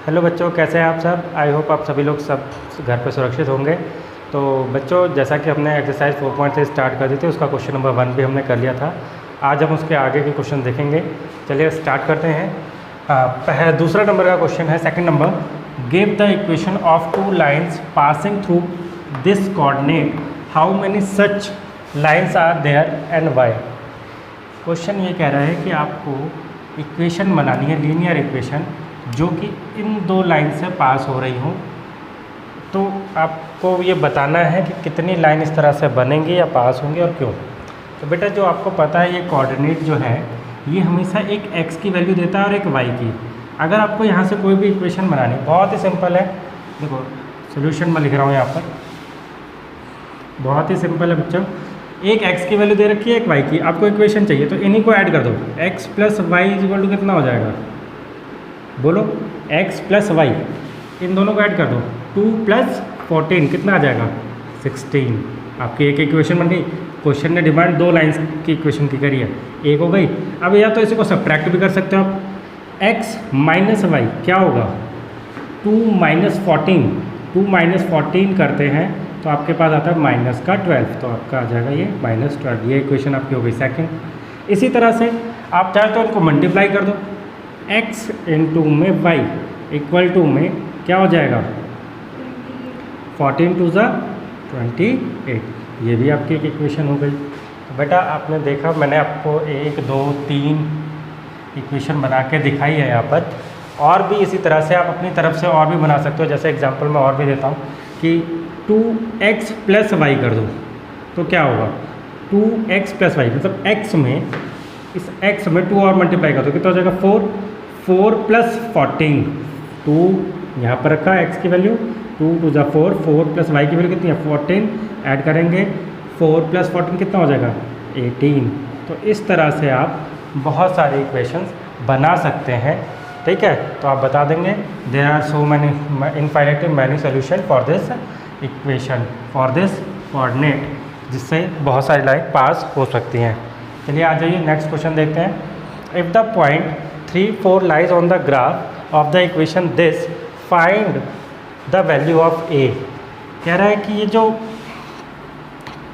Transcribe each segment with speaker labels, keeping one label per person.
Speaker 1: Hello बच्चों, कैसे हैं आप सब। आई होप आप सभी लोग सब घर पर सुरक्षित होंगे। तो बच्चों, जैसा कि हमने एक्सरसाइज 4.3 स्टार्ट कर दी थी, उसका क्वेश्चन नंबर 1 भी हमने कर लिया था। आज हम उसके आगे के क्वेश्चन देखेंगे। चलिए स्टार्ट करते हैं। दूसरा नंबर का क्वेश्चन है, second number. Give the equation of two lines passing through this coordinate, how many such lines are there and why. Question ये कह रहा है कि आपको इक्वेशन बनानी है, लीनियर इक्वेशन, जो कि इन दो लाइन से पास हो रही हूँ। तो आपको ये बताना है कि कितनी लाइन इस तरह से बनेंगी या पास होंगी और क्यों। तो बेटा, जो आपको पता है, ये कोऑर्डिनेट जो है ये हमेशा एक x की वैल्यू देता है और एक y की। अगर आपको यहाँ से कोई भी इक्वेशन बनानी, बहुत ही सिंपल है। देखो सोल्यूशन मैं लिख रहा हूँ यहाँ पर, बहुत ही सिंपल है बच्चों। एक x की वैल्यू दे रखी है, एक y की। आपको इक्वेशन चाहिए तो इन्हीं को ऐड कर दो। x plus y is equal to कितना हो जाएगा, बोलो। x प्लस वाई, इन दोनों को ऐड कर दो। 2 प्लस 14 कितना आ जाएगा, 16। आपकी एक इक्वेशन बन गई। क्वेश्चन ने डिमांड दो लाइंस की इक्वेशन की करी है, एक हो गई। अब या तो इसी को सब्ट्रैक्ट भी कर सकते हो आप। x माइनस वाई क्या होगा, 2 माइनस 14। 2 माइनस 14 करते हैं तो आपके पास आता है माइनस का 12, तो आपका आ जाएगा ये माइनस 12। ये इक्वेशन आपकी हो गई सेकंड। इसी तरह से आप चाहे तो इनको मल्टीप्लाई कर दो। x इंटू में y इक्वल टू में क्या हो जाएगा, 14 टू ज़ा 28। ये भी आपकी एक इक्वेशन हो गई। तो बेटा आपने देखा, मैंने आपको 1 2 3 इक्वेशन बना के दिखाई है यहाँ पर। और भी इसी तरह से आप अपनी तरफ से और भी बना सकते हो। जैसे एग्जांपल मैं और भी देता हूँ कि 2x प्लस वाई कर दो तो क्या होगा, 2x प्लस वाई मतलब x में, इस x में 2 और मल्टीप्लाई कर दो कितना हो जाएगा, 4। 4 प्लस 14, 2 यहाँ पर रखा x की वैल्यू, 2 टू ज़ा 4, 4 प्लस y की वैल्यू कितनी है, 14। ऐड करेंगे 4 प्लस 14 कितना हो जाएगा, 18। तो इस तरह से आप बहुत सारे इक्वेशंस बना सकते हैं, ठीक है। तो आप बता देंगे there are so many infinitely many solution for this equation, for this coordinate, जिससे बहुत सारी लाइन पास हो सकती हैं। चलिए आ जाइए नेक्स्ट क्वेश्चन देखते हैं। If the point 3 4 lies on the graph of the equation this, find the value of a। कह रहा है कि ये जो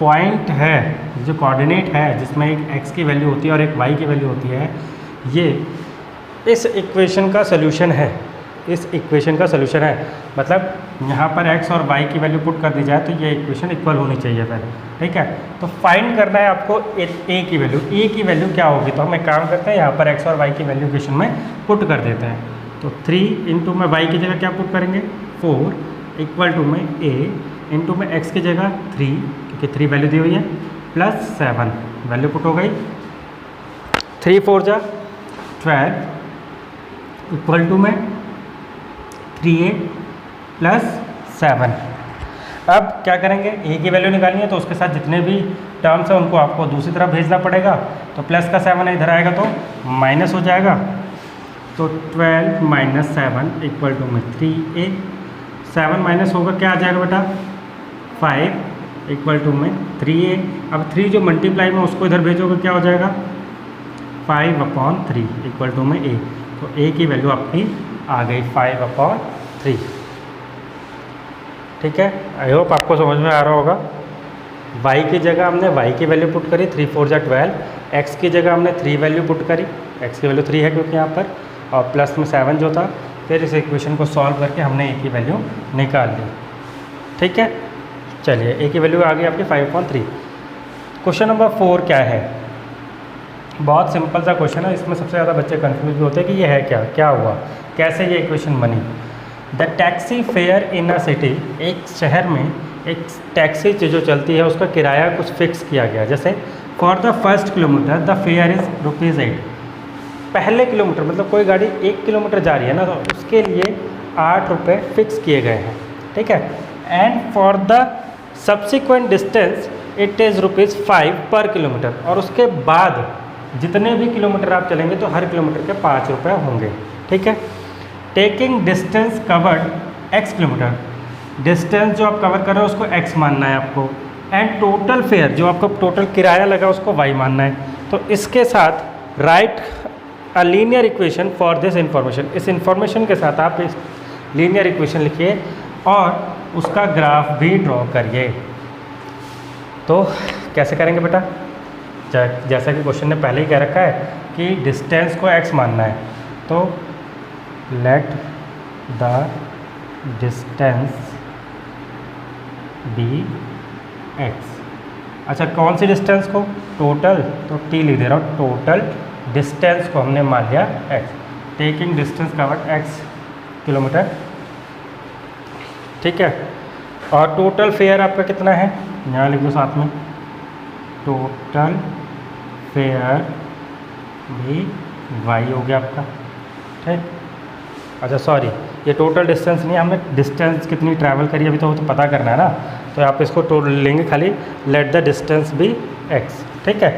Speaker 1: पॉइंट है, जो कोऑर्डिनेट है, जिसमें एक x की वैल्यू होती है और एक y की वैल्यू होती है, ये इस इक्वेशन का सोल्यूशन है। इस इक्वेशन का सोल्यूशन है मतलब यहाँ पर x और y की वैल्यू पुट कर दी जाए तो ये इक्वेशन इक्वल होनी चाहिए पहले, ठीक है। तो फाइंड करना है आपको a की वैल्यू। a की वैल्यू क्या होगी, तो हम एक काम करते हैं, यहाँ पर x और y की वैल्यू इक्वेशन में पुट कर देते हैं। तो 3 इंटू में y की जगह क्या पुट करेंगे, 4 इक्वल टू में a इंटू में x की जगह 3, क्योंकि 3 वैल्यू दी हुई है, प्लस 7 वैल्यू पुट हो गई। 3 4 जा 12 इक्वल टू में 3a प्लस 7। अब क्या करेंगे, a की वैल्यू निकालनी है तो उसके साथ जितने भी टर्म्स हैं उनको आपको दूसरी तरफ भेजना पड़ेगा। तो प्लस का 7 इधर आएगा तो माइनस हो जाएगा। तो 12 माइनस 7 इक्वल टू में 3a। 7 माइनस होगा क्या आ जाएगा बेटा, 5 इक्वल टू में 3a। अब 3 जो मल्टीप्लाई में उसको इधर भेजोगे क्या हो जाएगा, 5/3 इक्वल टू में a। तो a की वैल्यू आपकी आ गई 5/3, ठीक है। आई होप आपको समझ में आ रहा होगा। y की जगह हमने y की वैल्यू पुट करी, 3 4 जा 12। x की जगह हमने 3 वैल्यू पुट करी, x की वैल्यू 3 है क्योंकि यहाँ पर, और प्लस में 7 जो था। फिर इस इक्वेशन को सॉल्व करके हमने a की वैल्यू निकाल ली, ठीक है। चलिए a की वैल्यू आ गई आपकी 5/3। क्वेश्चन नंबर 4 क्या है, बहुत सिंपल सा क्वेश्चन है। इसमें सबसे ज़्यादा बच्चे कंफ्यूज भी होते हैं कि ये है क्या, क्या हुआ, कैसे ये इक्वेशन बनी। The taxi fair in a city, एक शहर में एक टैक्सी जो चलती है उसका किराया कुछ फिक्स किया गया। जैसे for the first kilometre the fair is ₹8। पहले किलोमीटर मतलब कोई गाड़ी 1 किलोमीटर जा रही है ना, तो उसके लिए 8 रुपये फिक्स किए गए हैं, ठीक है। And for the subsequent distance it is ₹5 पर किलोमीटर, और उसके बाद जितने भी किलोमीटर आप चलेंगे तो हर किलोमीटर के 5 रुपये होंगे, ठीक है। Taking distance covered x kilometre, distance जो आप कवर कर रहे हो उसको x मानना है आपको। एंड टोटल फेयर, जो आपको टोटल किराया लगा उसको y मानना है। तो इसके साथ right a linear equation for this information, इस इन्फॉर्मेशन के साथ आप इस लीनियर इक्वेशन लिखिए और उसका ग्राफ भी ड्रॉ करिए। तो कैसे करेंगे बेटा? जैसा कि क्वेश्चन ने पहले ही कह रखा है कि डिस्टेंस को x मानना है, तो let the distance be x। अच्छा, कौन सी डिस्टेंस को? टोटल, तो t लिख दे रहा हूँ। टोटल डिस्टेंस को हमने मान लिया x, taking distance covered x kilometre, ठीक है। और टोटल फेयर आपका कितना है? यहाँ लिख दो साथ में, टोटल फेयर भी y हो गया आपका, ठीक। अच्छा सॉरी, ये टोटल डिस्टेंस नहीं, हमने डिस्टेंस कितनी ट्रैवल करी अभी तो वो तो पता करना है ना, तो आप इसको टोटल लेंगे खाली, let the distance be x, ठीक है।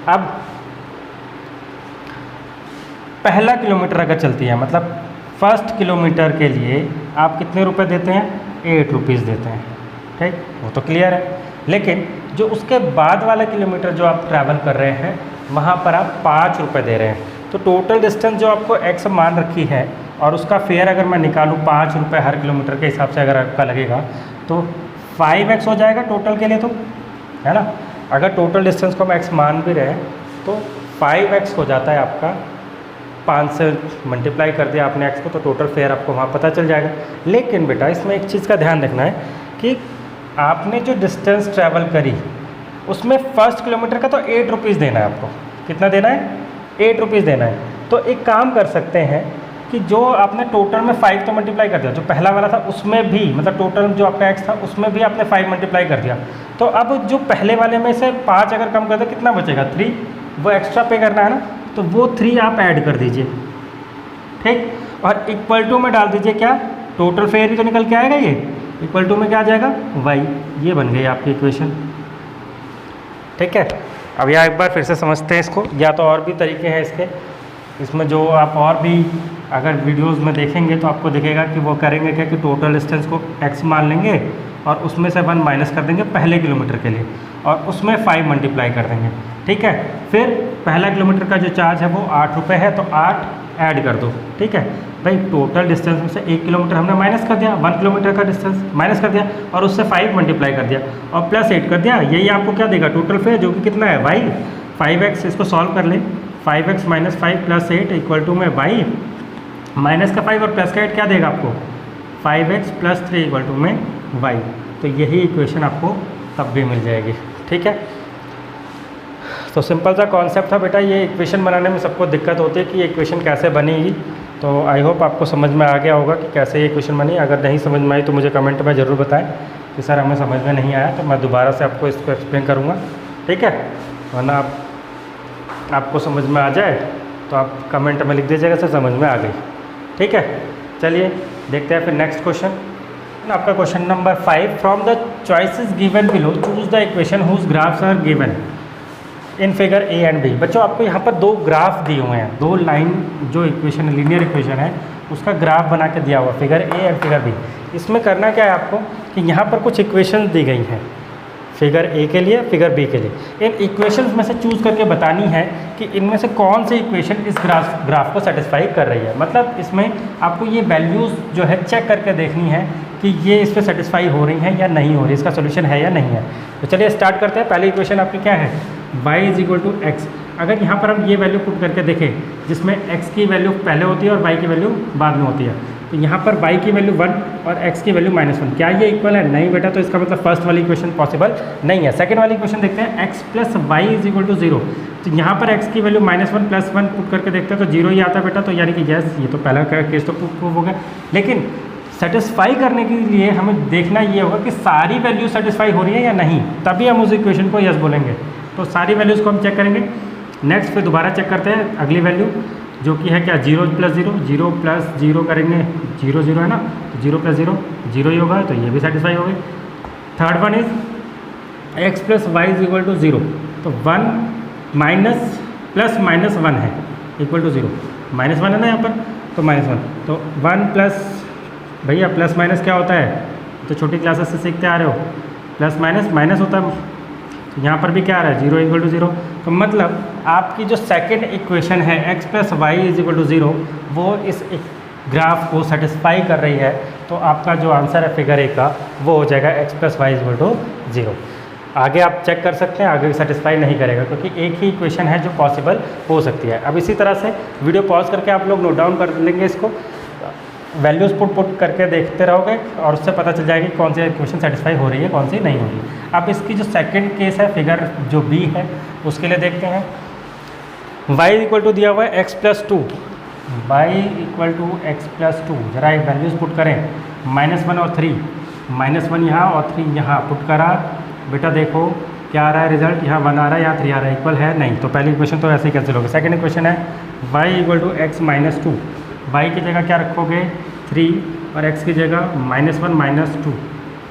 Speaker 1: अब पहला किलोमीटर अगर चलती है, मतलब फर्स्ट किलोमीटर के लिए आप कितने रुपए देते हैं? 8 रुपीज़ देते हैं, ठीक, वो तो क्लियर है। लेकिन जो उसके बाद वाला किलोमीटर जो आप ट्रैवल कर रहे हैं वहाँ पर आप 5 रुपये दे रहे हैं। तो टोटल डिस्टेंस जो आपको x मान रखी है और उसका फेयर अगर मैं निकालूँ 5 रुपये हर किलोमीटर के हिसाब से अगर आपका लगेगा तो 5x हो जाएगा टोटल के लिए, तो है ना। अगर टोटल डिस्टेंस को हम x मान भी रहे हैं तो 5x हो जाता है आपका, 5 से मल्टीप्लाई कर दिया आपने x को तो टोटल फेयर आपको वहाँ पता चल जाएगा। लेकिन बेटा इसमें एक चीज़ का ध्यान रखना है कि आपने जो डिस्टेंस ट्रैवल करी उसमें फर्स्ट किलोमीटर का तो 8 रुपीज़ देना है आपको। कितना देना है? 8 रुपीज़ देना है। तो एक काम कर सकते हैं कि जो आपने टोटल में 5 तो मल्टीप्लाई कर दिया, जो पहला वाला था उसमें भी, मतलब टोटल जो आपका x था उसमें भी आपने 5 मल्टीप्लाई कर दिया, तो अब जो पहले वाले में से 5 अगर कम कर दे कितना बचेगा? 3, वो एक्स्ट्रा पे करना है ना, तो वो 3 आप ऐड कर दीजिए, ठीक। और इक्वल टू में डाल दीजिए क्या? टोटल फेयर ही तो निकल के आएगा, ये इक्वल टू में क्या आ जाएगा? y। ये बन गई आपकी इक्वेशन, ठीक है। अब यहाँ एक बार फिर से समझते हैं इसको, या तो और भी तरीके हैं इसके, इसमें जो आप और भी अगर वीडियोस में देखेंगे तो आपको दिखेगा कि वो करेंगे क्या कि टोटल डिस्टेंस को x मान लेंगे और उसमें से 1 माइनस कर देंगे पहले किलोमीटर के लिए और उसमें 5 मल्टीप्लाई कर देंगे, ठीक है। फिर पहला किलोमीटर का जो चार्ज है वो 8 रुपये है, तो 8 ऐड कर दो, ठीक है भाई। टोटल डिस्टेंस में से 1 किलोमीटर हमने माइनस कर दिया, 1 किलोमीटर का डिस्टेंस माइनस कर दिया और उससे 5 मल्टीप्लाई कर दिया और प्लस 8 कर दिया। यही आपको क्या देगा? टोटल फेयर, जो कि कितना है? y। 5x, इसको सॉल्व कर लें, 5x minus 5 plus 8 equal to में y, माइनस का 5 और प्लस का 8 क्या देगा आपको? 5x प्लस 3 इक्वल टू में y। तो यही इक्वेशन आपको तब भी मिल जाएगी, ठीक है। तो सिंपल सा कॉन्सेप्ट था बेटा। ये इक्वेशन बनाने में सबको दिक्कत होती है कि ये इक्वेशन कैसे बनेगी, तो आई होप आपको समझ में आ गया होगा कि कैसे ये इक्वेशन बनी। अगर नहीं समझ में आई तो मुझे कमेंट में ज़रूर बताएं कि सर हमें समझ में नहीं आया, तो मैं दोबारा से आपको इसको एक्सप्लेन करूँगा, ठीक है। वरना आपको समझ में आ जाए तो आप कमेंट में लिख दीजिएगा सर समझ में आ गई, ठीक है। चलिए देखते हैं फिर नेक्स्ट क्वेश्चन। आपका question number 5, from the choices given below choose the equation whose graphs are given in figure A and B. बच्चों आपको यहाँ पर 2 ग्राफ दिए हुए हैं, 2 लाइन जो इक्वेशन लीनियर इक्वेशन है उसका ग्राफ बना के दिया हुआ, figure A and figure B. इसमें करना क्या है आपको कि यहाँ पर कुछ इक्वेशंस दी गई हैं फिगर ए के लिए, फिगर बी के लिए। इन इक्वेशंस में से चूज़ करके बतानी है कि इनमें से कौन सी इक्वेशन इस ग्राफ को सेटिस्फाई कर रही है। मतलब इसमें आपको ये वैल्यूज़ जो है चेक करके देखनी है कि ये इस पर सेटिस्फाई हो रही हैं या नहीं हो रही, इसका सोल्यूशन है या नहीं है। तो चलिए स्टार्ट करते हैं। पहली इक्वेशन आपकी क्या है? y is equal to x. अगर यहाँ पर हम ये वैल्यू पुट करके देखें जिसमें x की वैल्यू पहले होती है और y की वैल्यू बाद में होती है, तो यहाँ पर y की वैल्यू 1 और x की वैल्यू -1, क्या ये इक्वल है? नहीं बेटा, तो इसका मतलब फर्स्ट वाली इक्वेशन पॉसिबल नहीं है। सेकंड वाली इक्वेशन देखते हैं, x plus y is equal to 0। तो यहाँ पर x की वैल्यू -1 प्लस 1 पुट करके देखते हैं तो 0 ही आता है बेटा, तो यानी कि यस, ये तो पहला केस तो प्रूव हो गया। लेकिन सेटिस्फाई करने के लिए हमें देखना ये होगा कि सारी वैल्यू सेटिस्फाई हो रही है या नहीं, तभी हम उस इक्वेशन को यस बोलेंगे। तो सारी वैल्यूज़ को हम चेक करेंगे। नेक्स्ट फिर दोबारा चेक करते हैं अगली वैल्यू जो कि है क्या? 0 प्लस 0, 0 प्लस 0 करेंगे, 0 0 है ना, तो 0 प्लस 0 0 ही होगा, तो ये भी सेटिस्फाई हो गई। Third one is x plus y is equal to 0, तो 1 माइनस प्लस -1 है इक्वल टू 0, -1 है ना यहाँ पर, तो -1, तो 1 प्लस, भैया प्लस माइनस क्या होता है? तो छोटी क्लासेस से सीखते आ रहे हो, प्लस माइनस माइनस होता है। यहाँ पर भी क्या आ रहा है? 0 इक्वल टू 0। तो मतलब आपकी जो सेकंड इक्वेशन है x plus y is equal to 0, वो इस ग्राफ को सेटिस्फाई कर रही है तो आपका जो आंसर है फिगर ए का वो हो जाएगा x + y = 0। आगे आप चेक कर सकते हैं, आगे सेटिस्फाई नहीं करेगा क्योंकि एक ही इक्वेशन है जो पॉसिबल हो सकती है। अब इसी तरह से वीडियो पॉज करके आप लोग नोट डाउन कर लेंगे, इसको वैल्यूज़ पुट करके देखते रहोगे और उससे पता चल जाएगी कौन सी इक्वेशन सेटिस्फाई हो रही है, कौन सी नहीं हो रही। अब इसकी जो सेकंड केस है फिगर जो बी है उसके लिए देखते हैं। y दिया हुआ है x + 2, y = x + 2। जरा एक वैल्यूज़ पुट करें, -1 और 3, -1 यहाँ और 3 यहाँ पुट करा। बेटा देखो क्या आ रहा है रिजल्ट, यहाँ 1 आ रहा है, यहाँ 3 आ रहा है, इक्वल है नहीं, तो पहली इक्वेशन तो ऐसे ही कैंसिल होगी। सेकंड इक्वेशन है y = x - 2, y की जगह क्या रखोगे 3 और x की जगह -1 - 2,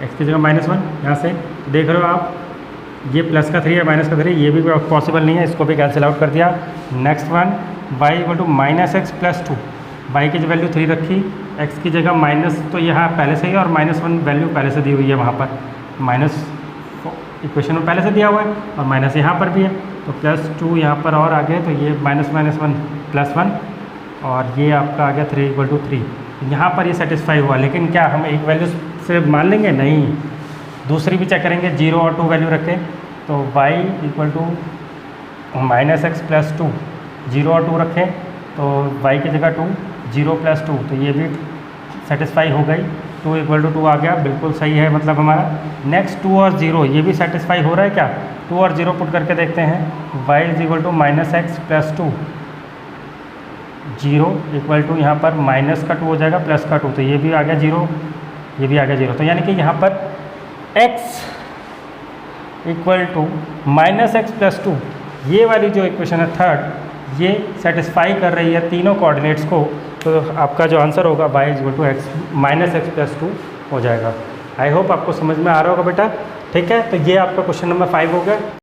Speaker 1: x की जगह -1 यहाँ से देख रहे हो आप, ये प्लस का 3 है माइनस का 3, ये भी पॉसिबल नहीं है, इसको भी कैंसिल आउट कर दिया। Next one y = -x + 2, y की जो वैल्यू 3 रखी, x की जगह माइनस तो यहाँ पहले से ही और -1 वैल्यू पहले से दी हुई है वहाँ पर, माइनस इक्वेशन में पहले से दिया हुआ है और माइनस यहाँ पर भी है, तो +2 यहाँ पर और आगे, तो ये -1 +1 और ये आपका आ गया 3 = 3। यहाँ पर ये सेटिस्फाई हुआ, लेकिन क्या हम एक वैल्यू से मान लेंगे? नहीं, दूसरी भी चेक करेंगे। 0 और 2 वैल्यू रखें तो y = -x + 2, 0 और 2 रखें तो y की जगह 2, 0 + 2, तो ये भी सेटिस्फाई हो गई। 2 = 2 आ गया, बिल्कुल सही है मतलब हमारा। नेक्स्ट 2 और 0 ये भी सेटिस्फाई हो रहा है क्या? 2 और 0 पुट करके देखते हैं। y = -x + 2, 0 = यहाँ पर माइनस का 2 हो जाएगा प्लस का 2, तो ये भी आ गया 0, ये भी आ गया 0। तो यानी कि यहाँ पर x = -x + 2, ये वाली जो इक्वेशन है थर्ड, ये सेटिस्फाई कर रही है तीनों कोऑर्डिनेट्स को, तो आपका जो आंसर होगा y = -x + 2 हो जाएगा। आई होप आपको समझ में आ रहा होगा बेटा, ठीक है। तो ये आपका क्वेश्चन नंबर 5 हो गया।